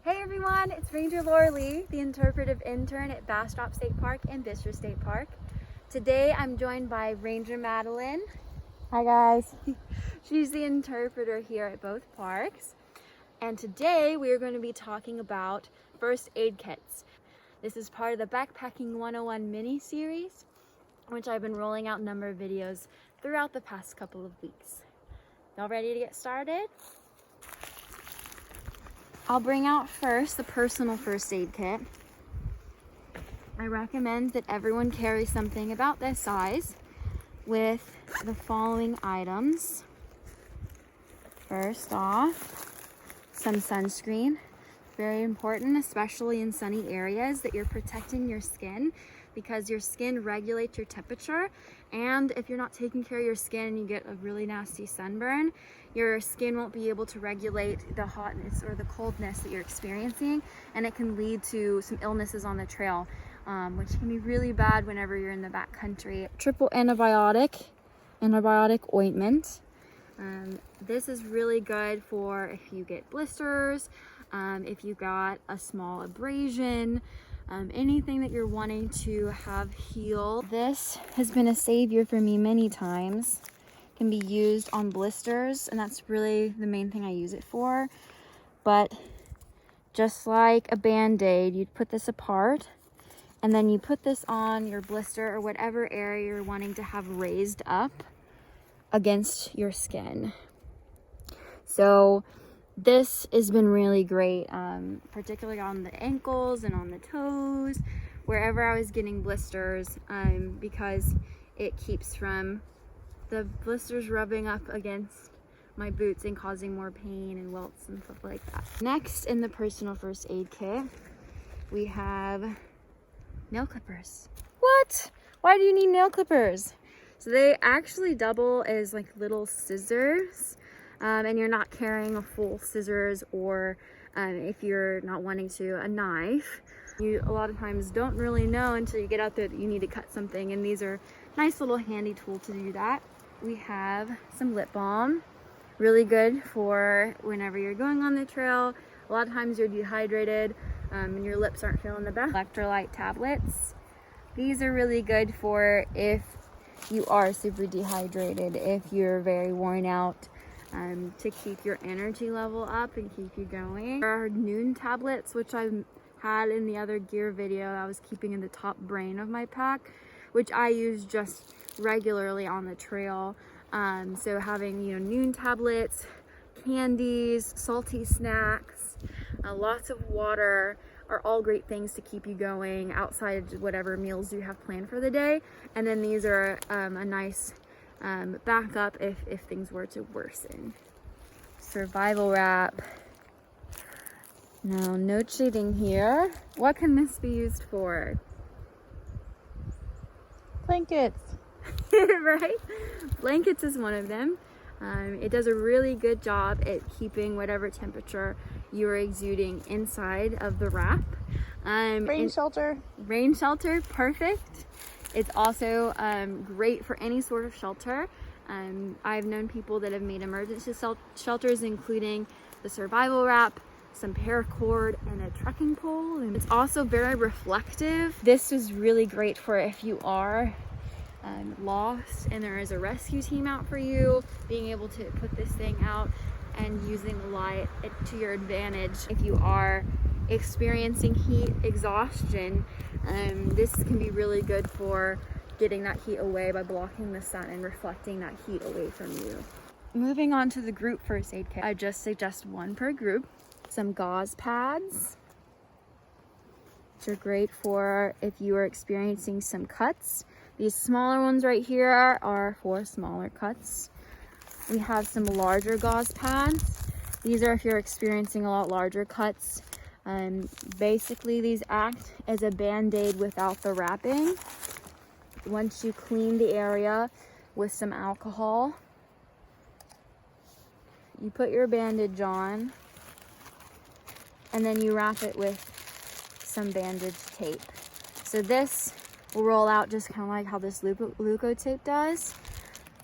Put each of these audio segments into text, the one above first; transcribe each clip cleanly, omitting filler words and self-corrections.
Hey everyone, it's Ranger Lauralee, the interpretive intern at Bastrop State Park and Bistro State Park. Today I'm joined by Ranger Madeline. Hi guys. She's the interpreter here at both parks. And today we are going to be talking about first aid kits. This is part of the Backpacking 101 mini-series, which I've been rolling out a number of videos throughout the past couple of weeks. Y'all ready to get started? I'll bring out first the personal first aid kit. I recommend that everyone carry something about this size with the following items. First off, some sunscreen. Very important, especially in sunny areas, that you're protecting your skin because your skin regulates your temperature, and if you're not taking care of your skin and you get a really nasty sunburn, your skin won't be able to regulate the hotness or the coldness that you're experiencing, and it can lead to some illnesses on the trail, which can be really bad whenever you're in the backcountry. Triple antibiotic ointment. This is really good for if you get blisters, if you got a small abrasion, anything that you're wanting to have heal. This has been a savior for me many times. It can be used on blisters, and that's really the main thing I use it for. But just like a band-aid, you'd put this apart and then you put this on your blister or whatever area you're wanting to have raised up against your skin. So this has been really great, particularly on the ankles and on the toes, wherever I was getting blisters, because it keeps from the blisters rubbing up against my boots and causing more pain and welts and stuff like that. Next in the personal first aid kit, we have nail clippers. What? Why do you need nail clippers? So they actually double as like little scissors. And you're not carrying a full scissors, or if you're not wanting to, a knife. You a lot of times don't really know until you get out there that you need to cut something, and these are a nice little handy tool to do that. We have some lip balm, really good for whenever you're going on the trail. A lot of times you're dehydrated and your lips aren't feeling the best. Electrolyte tablets. These are really good for if you are super dehydrated, if you're very worn out, to keep your energy level up and keep you going. There are noon tablets, which I've had in the other gear video I was keeping in the top brain of my pack, which I use just regularly on the trail. So having, noon tablets, candies, salty snacks, lots of water are all great things to keep you going outside of whatever meals you have planned for the day. And then these are a nice backup if things were to worsen. Survival wrap. No cheating here. What can this be used for? Blankets. Right? Blankets is one of them. It does a really good job at keeping whatever temperature you're exuding inside of the wrap. Rain shelter. Rain shelter, perfect. It's also great for any sort of shelter. I've known people that have made emergency shelters, including the survival wrap, some paracord, and a trekking pole. And it's also very reflective. This is really great for if you are lost and there is a rescue team out for you, being able to put this thing out and using the light to your advantage. If you are experiencing heat exhaustion, this can be really good for getting that heat away by blocking the sun and reflecting that heat away from you. Moving on to the group first aid kit, I just suggest one per group. Some gauze pads, which are great for if you are experiencing some cuts. These smaller ones right here are for smaller cuts. We have some larger gauze pads. These are if you're experiencing a lot larger cuts. Basically these act as a band-aid without the wrapping. Once you clean the area with some alcohol, you put your bandage on, and then you wrap it with some bandage tape. So this will roll out just kind of like how this Luco tape does,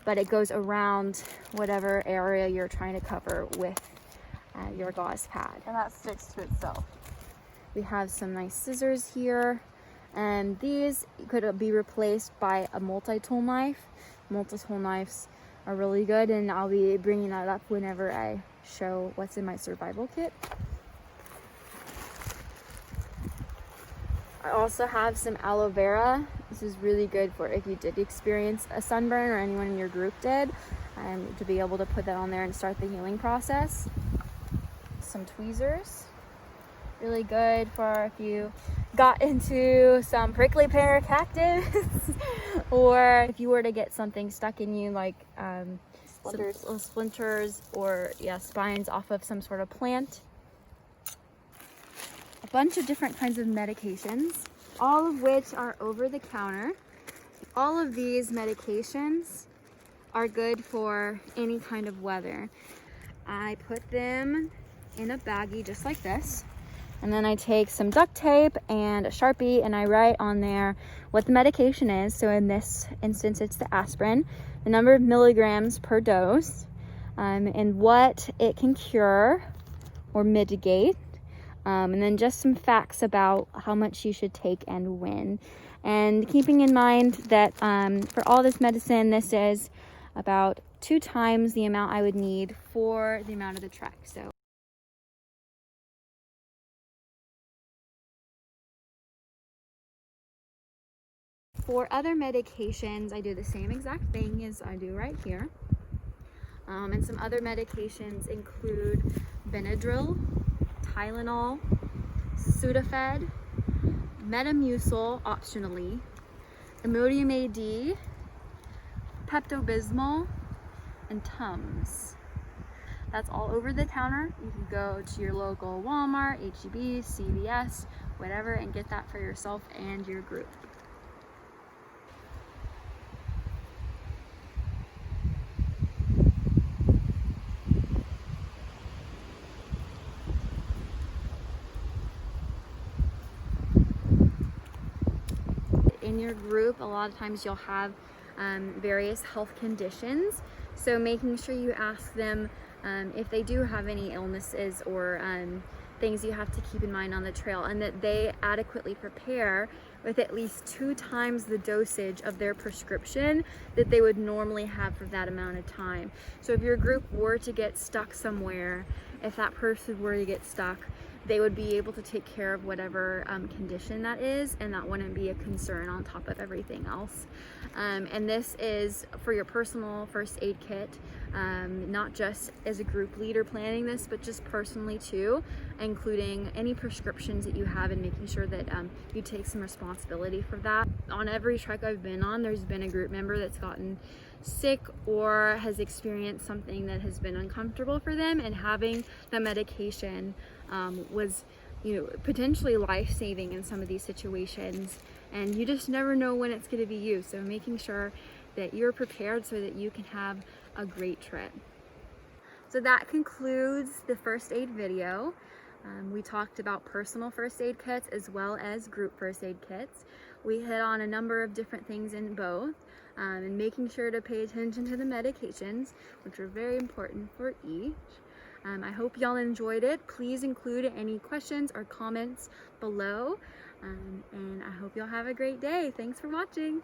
but it goes around whatever area you're trying to cover with your gauze pad. And that sticks to itself. We have some nice scissors here, and these could be replaced by a multi-tool knife. Multi-tool knives are really good, and I'll be bringing that up whenever I show what's in my survival kit. I also have some aloe vera. This is really good for if you did experience a sunburn or anyone in your group did, to be able to put that on there and start the healing process. Some tweezers, really good for if you got into some prickly pear cactus or if you were to get something stuck in you like splinters or spines off of some sort of plant. A bunch of different kinds of medications, all of which are over the counter. All of these medications are good for any kind of weather. I put them in a baggie just like this, and then I take some duct tape and a Sharpie and I write on there what the medication is. So in this instance it's the aspirin, the number of milligrams per dose, and what it can cure or mitigate, and then just some facts about how much you should take and when. And keeping in mind that for all this medicine, this is about 2 times the amount I would need for the amount of the trek. So for other medications, I do the same exact thing as I do right here. And some other medications include Benadryl, Tylenol, Sudafed, Metamucil optionally, Imodium AD, Pepto-Bismol, and Tums. That's all over the counter. You can go to your local Walmart, H-E-B, CVS, whatever, and get that for yourself and your group. In your group, a lot of times you'll have various health conditions, so making sure you ask them if they do have any illnesses or things you have to keep in mind on the trail, and that they adequately prepare with at least 2 times the dosage of their prescription that they would normally have for that amount of time. So if your group were to get stuck somewhere, if that person were to get stuck, they would be able to take care of whatever condition that is, and that wouldn't be a concern on top of everything else. And this is for your personal first aid kit, not just as a group leader planning this, but just personally too, including any prescriptions that you have and making sure that you take some responsibility for that. On every trek I've been on, there's been a group member that's gotten sick or has experienced something that has been uncomfortable for them, and having the medication was potentially life-saving in some of these situations, and you just never know when it's going to be used. So making sure that you're prepared so that you can have a great trip. So that concludes the first aid video. We talked about personal first aid kits as well as group first aid kits. We hit on a number of different things in both, and making sure to pay attention to the medications, which are very important for each. I hope y'all enjoyed it. Please include any questions or comments below, and I hope y'all have a great day. Thanks for watching.